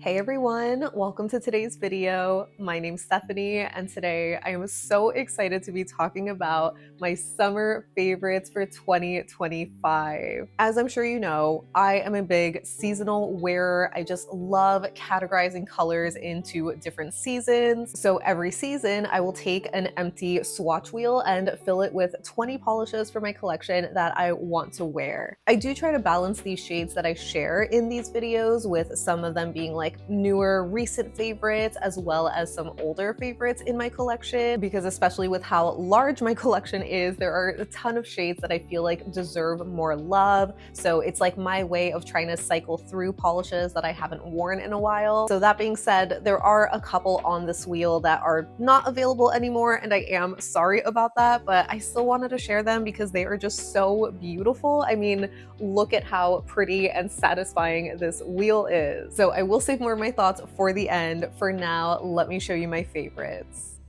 Hey everyone, welcome to today's video. My name's Stephanie and today I am so excited to be talking about my summer favorites for 2025. As I'm sure you know, I am a big seasonal wearer. I just love categorizing colors into different seasons. So every season I will take an empty swatch wheel and fill it with 20 polishes for my collection that I want to wear. I do try to balance these shades that I share in these videos with some of them being like newer recent favorites as well as some older favorites in my collection, because especially with how large my collection is, there are a ton of shades that I feel like deserve more love. So it's like my way of trying to cycle through polishes that I haven't worn in a while. So that being said, there are a couple on this wheel that are not available anymore and I am sorry about that, but I still wanted to share them because they are just so beautiful. I mean, look at how pretty and satisfying this wheel is. So I will save more of my thoughts for the end. For now, let me show you my favorites.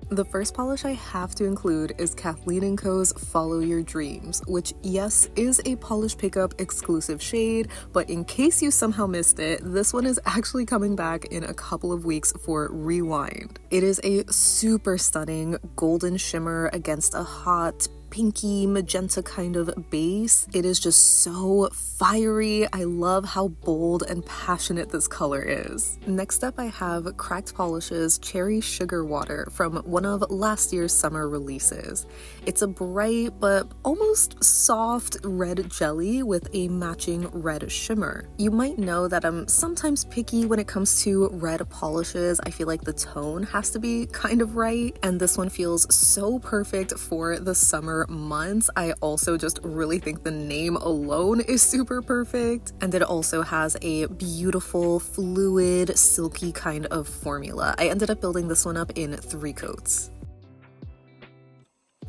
The first polish I have to include is Kathleen & Co.'s Follow Your Dreams, which yes, is a Polish Pickup exclusive shade, but in case you somehow missed it, this one is actually coming back in a couple of weeks for Rewind. It is a super stunning golden shimmer against a hot, pinky magenta kind of base. It is just so fiery. I love how bold and passionate this color is. Next up I have Cracked Polish's Cherry Sugar Water from one of last year's summer releases. It's a bright but almost soft red jelly with a matching red shimmer. You might know that I'm sometimes picky when it comes to red polishes. I feel like the tone has to be kind of right, and this one feels so perfect for the summer months. I also just really think the name alone is super perfect, and it also has a beautiful fluid silky kind of formula. I ended up building this one up in 3 coats.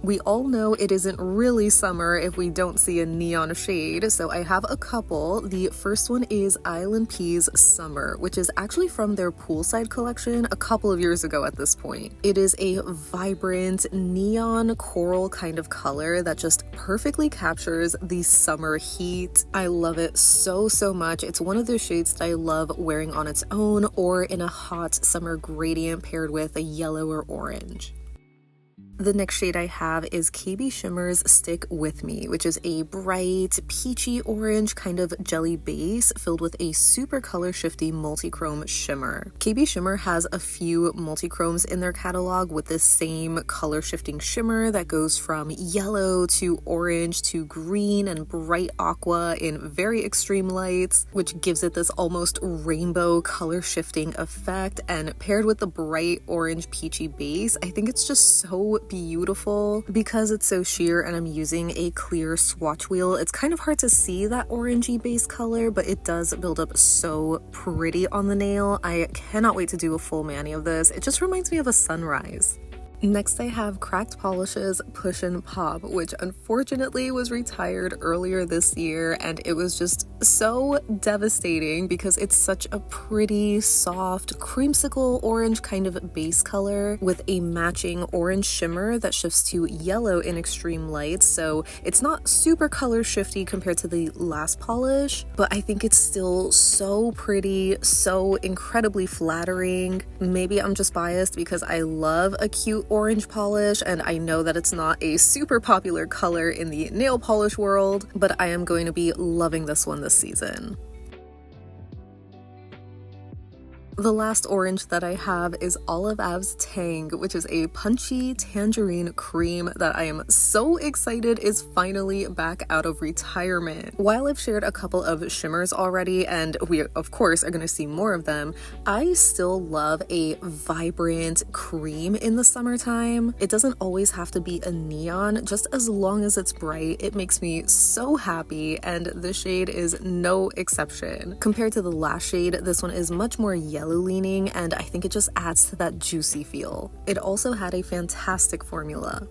We all know it isn't really summer if we don't see a neon shade, so I have a couple. The first one is ILNP's Summer, which is actually from their Poolside collection a couple of years ago at this point. It is a vibrant neon coral kind of color that just perfectly captures the summer heat. I love it so much. It's one of those shades that I love wearing on its own or in a hot summer gradient paired with a yellow or orange. The next shade I have is KBShimmer's Stick With Me, which is a bright, peachy orange kind of jelly base filled with a super color shifty multi-chrome shimmer. KBShimmer has a few multi-chromes in their catalog with the same color shifting shimmer that goes from yellow to orange to green and bright aqua in very extreme lights, which gives it this almost rainbow color shifting effect, and paired with the bright orange peachy base, I think it's just so beautiful. Because it's so sheer and I'm using a clear swatch wheel, it's kind of hard to see that orangey base color, but it does build up so pretty on the nail. I cannot wait to do a full mani of this. It just reminds me of a sunrise. Next I have Cracked Polish's Pushin Pop, which unfortunately was retired earlier this year, and it was just so devastating because it's such a pretty, soft, creamsicle orange kind of base color with a matching orange shimmer that shifts to yellow in extreme lights, so it's not super color shifty compared to the last polish, but I think it's still so pretty, so incredibly flattering. Maybe I'm just biased because I love a cute orange polish, and I know that it's not a super popular color in the nail polish world, but I am going to be loving this one this season. The last orange that I have is Ave Tang, which is a punchy tangerine cream that I am so excited is finally back out of retirement. While I've shared a couple of shimmers already, and we of course are going to see more of them, I still love a vibrant cream in the summertime. It doesn't always have to be a neon, just as long as it's bright, it makes me so happy, and the shade is no exception. Compared to the last shade, this one is much more yellow leaning, and I think it just adds to that juicy feel. It also had a fantastic formula.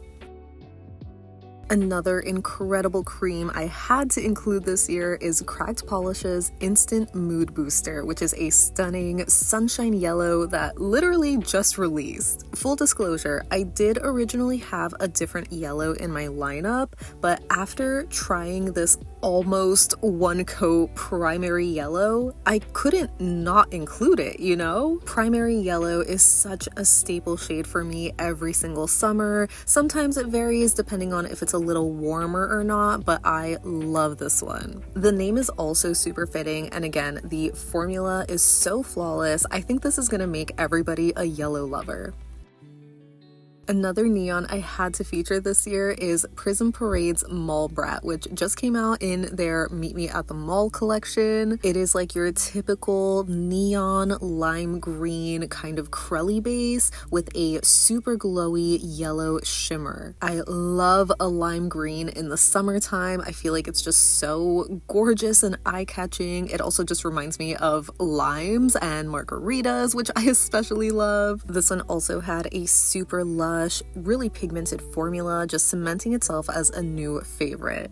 Another incredible cream I had to include this year is Cracked Polish's Instant Mood Booster, which is a stunning sunshine yellow that literally just released. Full disclosure, I did originally have a different yellow in my lineup, but after trying this almost one coat primary yellow, I couldn't not include it, you know? Primary yellow is such a staple shade for me every single summer. Sometimes it varies depending on if it's a little warmer or not, but I love this one. The name is also super fitting, and again, the formula is so flawless. I think this is gonna make everybody a yellow lover. Another neon I had to feature this year is Prism Parade's Mallbrat, which just came out in their Meet Me at the Mall collection. It is like your typical neon lime green kind of crelly base with a super glowy yellow shimmer. I love a lime green in the summertime. I feel like it's just so gorgeous and eye-catching. It also just reminds me of limes and margaritas, which I especially love. This one also had a super lush, really pigmented formula, just cementing itself as a new favorite.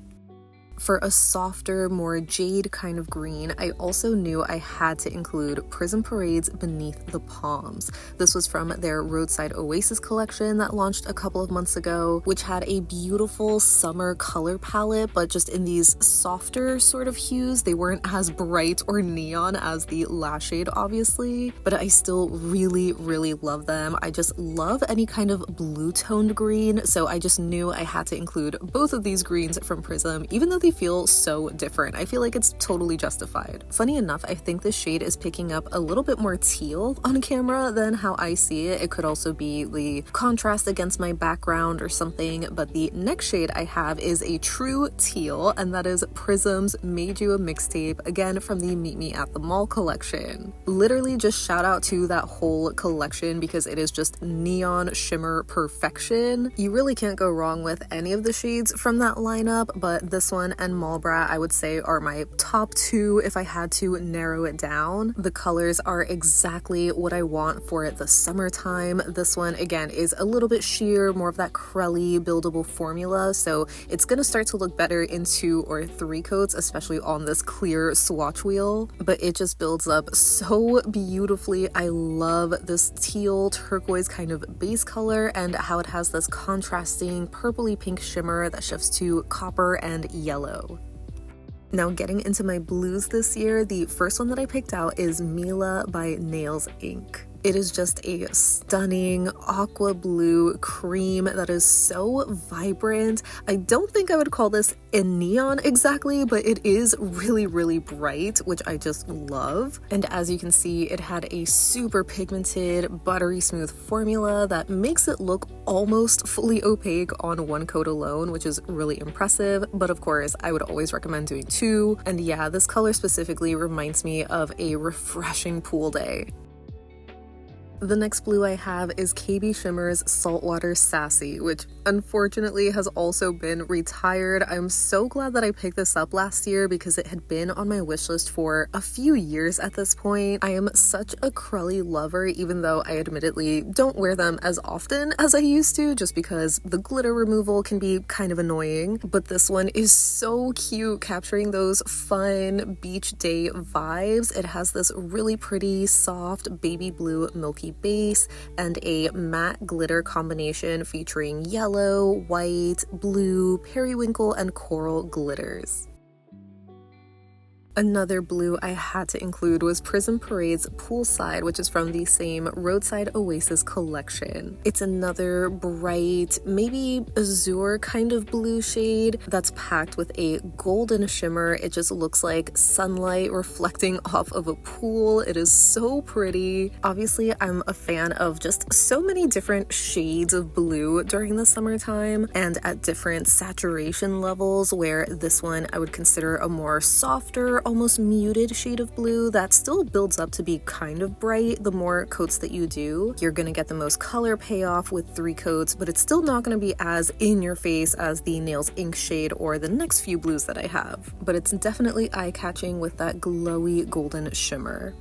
For a softer, more jade kind of green, I also knew I had to include Prism Parade's Beneath the Palms. This was from their Roadside Oasis collection that launched a couple of months ago, which had a beautiful summer color palette, but just in these softer sort of hues. They weren't as bright or neon as the last shade, obviously, but I still really, really love them. I just love any kind of blue-toned green, so I just knew I had to include both of these greens from Prism, even though they feel so different. I feel like it's totally justified. Funny enough, I think this shade is picking up a little bit more teal on camera than how I see it. It could also be the contrast against my background or something, but the next shade I have is a true teal, and that is Prism's Made You a Mixtape, again from the Meet Me at the Mall collection. Literally just shout out to that whole collection because it is just neon shimmer perfection. You really can't go wrong with any of the shades from that lineup, but this one and Mallbrat I would say are my top two if I had to narrow it down. The colors are exactly what I want for the summertime. This one again is a little bit sheer, more of that crelly buildable formula, so it's gonna start to look better in 2 or 3 coats, especially on this clear swatch wheel, but it just builds up so beautifully. I love this teal turquoise kind of base color and how it has this contrasting purpley pink shimmer that shifts to copper and yellow. Now getting into my blues this year, the first one that I picked out is Mila by Nails Inc. It is just a stunning aqua blue cream that is so vibrant. I don't think I would call this a neon exactly, but it is really, really bright, which I just love. And as you can see, it had a super pigmented, buttery smooth formula that makes it look almost fully opaque on one coat alone, which is really impressive. But of course, I would always recommend doing 2. And yeah, this color specifically reminds me of a refreshing pool day. The next blue I have is KBShimmer's Saltwater Sassy, which unfortunately has also been retired. I'm so glad that I picked this up last year because it had been on my wish list for a few years at this point. I am such a crelly lover, even though I admittedly don't wear them as often as I used to, just because the glitter removal can be kind of annoying. But this one is so cute, capturing those fun beach day vibes. It has this really pretty, soft, baby blue, milky base and a matte glitter combination featuring yellow, white, blue, periwinkle, and coral glitters. Another blue I had to include was Prism Parade's Poolside, which is from the same Roadside Oasis collection. It's another bright, maybe azure kind of blue shade that's packed with a golden shimmer. It just looks like sunlight reflecting off of a pool. It is so pretty. Obviously, I'm a fan of just so many different shades of blue during the summertime and at different saturation levels, where this one I would consider a more softer, almost muted shade of blue that still builds up to be kind of bright. The more coats that you do, you're gonna get the most color payoff with 3 coats, but it's still not gonna be as in your face as the Nails Inc shade or the next few blues that I have. But it's definitely eye-catching with that glowy golden shimmer.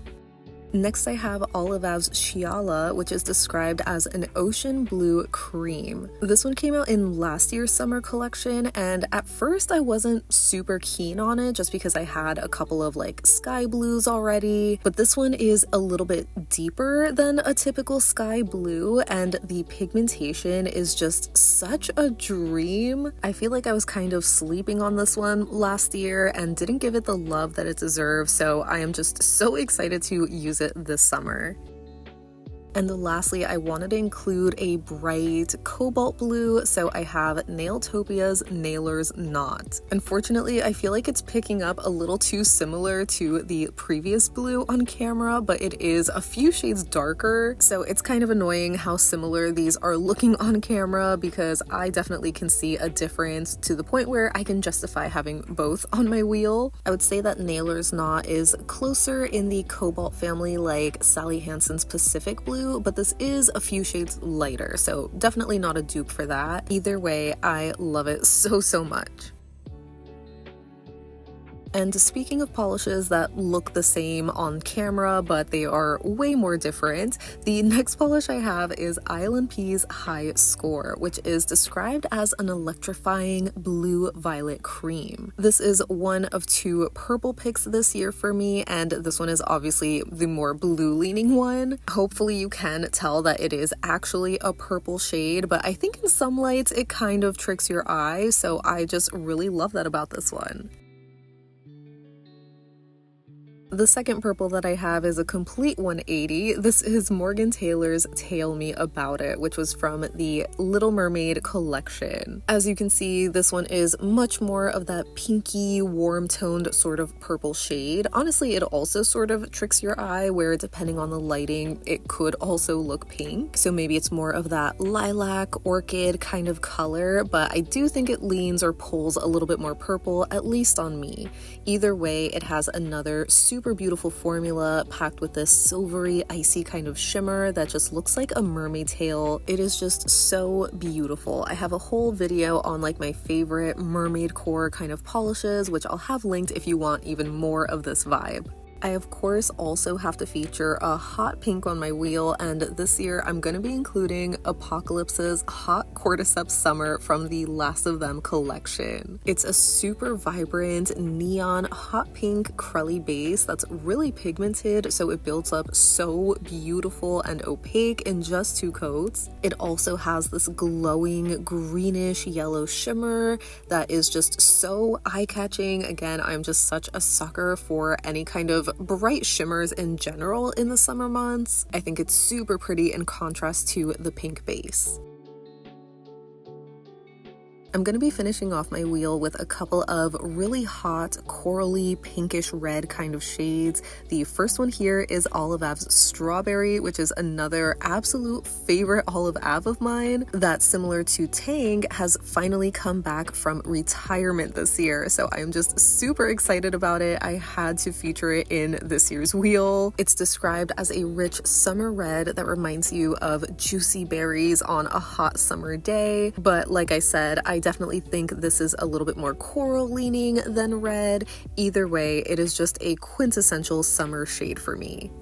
Next, I have Ave Xiala, which is described as an ocean blue cream. This one came out in last year's summer collection, and at first I wasn't super keen on it just because I had a couple of like sky blues already, but this one is a little bit deeper than a typical sky blue, and the pigmentation is just such a dream. I feel like I was kind of sleeping on this one last year and didn't give it the love that it deserves, so I am just so excited to use it this summer. And lastly, I wanted to include a bright cobalt blue, so I have Nailtopia's Nailor's Knot. Unfortunately, I feel like it's picking up a little too similar to the previous blue on camera, but it is a few shades darker, so it's kind of annoying how similar these are looking on camera because I definitely can see a difference to the point where I can justify having both on my wheel. I would say that Nailor's Knot is closer in the cobalt family like Sally Hansen's Pacific Blue, but this is a few shades lighter, so definitely not a dupe for that. Either way, I love it so much. And speaking of polishes that look the same on camera, but they are way more different, the next polish I have is ILNP's Hi-Score, which is described as an electrifying blue-violet cream. This is one of two purple picks this year for me, and this one is obviously the more blue-leaning one. Hopefully you can tell that it is actually a purple shade, but I think in some lights it kind of tricks your eye, so I just really love that about this one. The second purple that I have is a complete 180. This is Morgan Taylor's Tell Me About It, which was from the Little Mermaid collection. As you can see, this one is much more of that pinky, warm-toned sort of purple shade. Honestly, it also sort of tricks your eye where depending on the lighting, it could also look pink. So maybe it's more of that lilac, orchid kind of color, but I do think it leans or pulls a little bit more purple, at least on me. Either way, it has another super beautiful formula packed with this silvery, icy kind of shimmer that just looks like a mermaid tail. It is just so beautiful. I have a whole video on like my favorite mermaid core kind of polishes, which I'll have linked if you want even more of this vibe. I of course also have to feature a hot pink on my wheel, and this year I'm going to be including Apocalypse's Hot Cordyceps Summer from the Last of Them collection. It's a super vibrant neon hot pink crelly base that's really pigmented, so it builds up so beautiful and opaque in just 2 coats. It also has this glowing greenish yellow shimmer that is just so eye-catching. Again, I'm just such a sucker for any kind of bright shimmers in general in the summer months. I think it's super pretty in contrast to the pink base. I'm going to be finishing off my wheel with a couple of really hot corally pinkish red kind of shades. The first one here is Ave Strawberry, which is another absolute favorite Olive Ave of mine that, similar to Tang, has finally come back from retirement this year, so I'm just super excited about it. I had to feature it in this year's wheel. It's described as a rich summer red that reminds you of juicy berries on a hot summer day, but like I said, I definitely think this is a little bit more coral leaning than red. Either way, it is just a quintessential summer shade for me.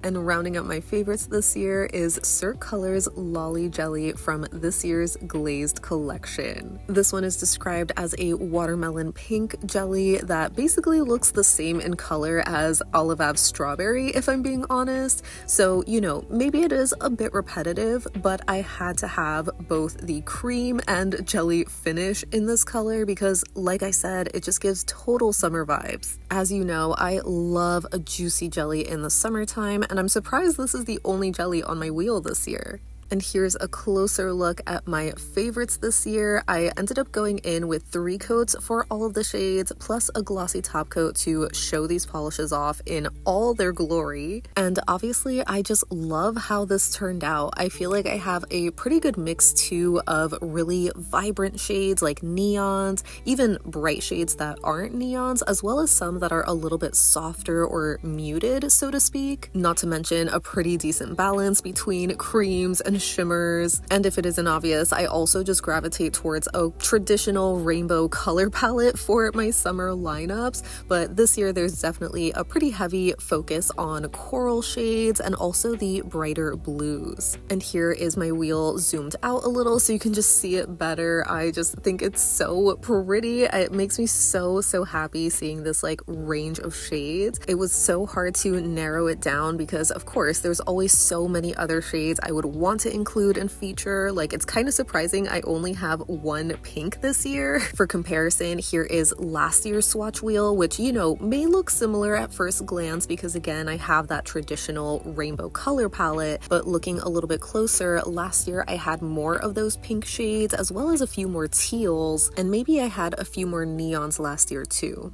And rounding up my favorites this year is Cirque Colors Lolly Jelly from this year's glazed collection. This one is described as a watermelon pink jelly that basically looks the same in color as Ave Strawberry, if I'm being honest. So, you know, maybe it is a bit repetitive, but I had to have both the cream and jelly finish in this color because, like I said, it just gives total summer vibes. As you know, I love a juicy jelly in the summertime, and I'm surprised this is the only jelly on my wheel this year. And here's a closer look at my favorites this year. I ended up going in with 3 coats for all of the shades, plus a glossy top coat to show these polishes off in all their glory. And obviously, I just love how this turned out. I feel like I have a pretty good mix too of really vibrant shades like neons, even bright shades that aren't neons, as well as some that are a little bit softer or muted, so to speak. Not to mention a pretty decent balance between creams and shimmers. And if it isn't obvious, I also just gravitate towards a traditional rainbow color palette for my summer lineups, but this year there's definitely a pretty heavy focus on coral shades and also the brighter blues. And here is my wheel zoomed out a little so you can just see it better. I just think it's so pretty. It makes me so happy seeing this like range of shades. It was so hard to narrow it down because of course there's always so many other shades I would want to include and feature. Like, it's kind of surprising I only have one pink this year. For comparison, here is last year's swatch wheel, which, you know, may look similar at first glance because again I have that traditional rainbow color palette, but looking a little bit closer, last year I had more of those pink shades as well as a few more teals, and maybe I had a few more neons last year too.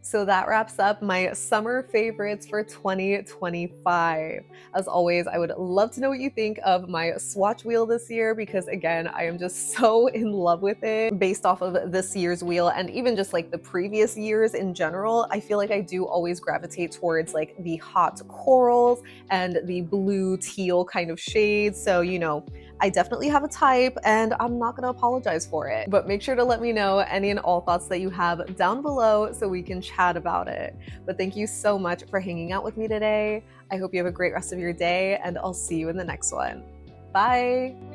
So that wraps up my summer favorites for 2025. As always, I would love to know what you think of my swatch wheel this year because again, I am just so in love with it. Based off of this year's wheel and even just like the previous years in general, I feel like I do always gravitate towards like the hot corals and the blue teal kind of shades. So, you know, I definitely have a type and I'm not gonna apologize for it. But make sure to let me know any and all thoughts that you have down below so we can chat about it. But thank you so much for hanging out with me today. I hope you have a great rest of your day and I'll see you in the next one. Bye!